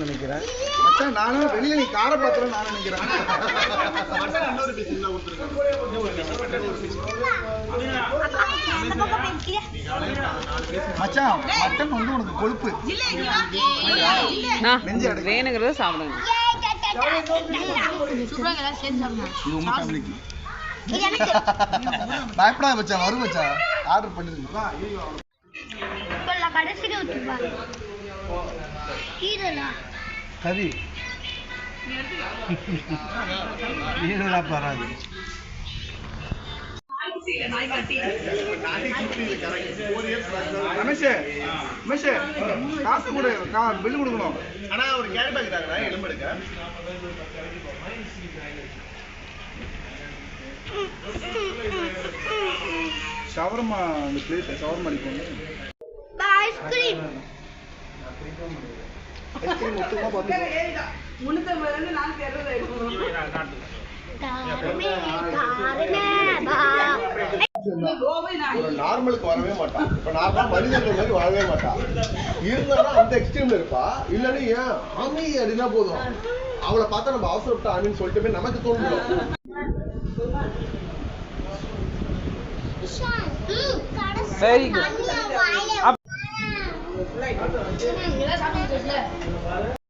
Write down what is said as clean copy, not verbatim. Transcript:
நினைக்கிறேன் மச்சான். நானும் வெளியில நீ காரை பார்த்துறேன் நான் நினைக்கிறேன். மச்சான் மட்டன் வந்து உனக்கு கொழுப்பு வேணுங்கிறத சாப்பிடுங்க. பயப்படா மச்சான், வரும் மச்சான். ஆர்டர் பண்ணிருக்கா கறி வராது. காசு கூட பில்லு கொடுக்கணும். ஆனா ஒரு கேரி பேக் தாங்க எலும்பு எடுக்க. ஷவர்மா அந்த பிளேட் ஷவர்மா அடிக்கணும். ஐஸ்கிரீம் ஐஸ்கிரீம் மொத்தமா பாத்துங்க. முன்னூத்தி நான் ஒரு நார்மலுக்கு வரவே மாட்டான். இப்ப நார்மலா மனிதர்கள் மாதிரி வாழவே மாட்டான். இருந்தாலும் அந்த எக்ஸ்ட்ரீம்ல இருப்பா. இல்லன்னு ஏன் ஆமி அப்படின்னா போதும், அவளை பார்த்தா நம்ம அவசரப்பட்ட ஆமின்னு சொல்லிட்டு நமக்கு தோணும். Very good.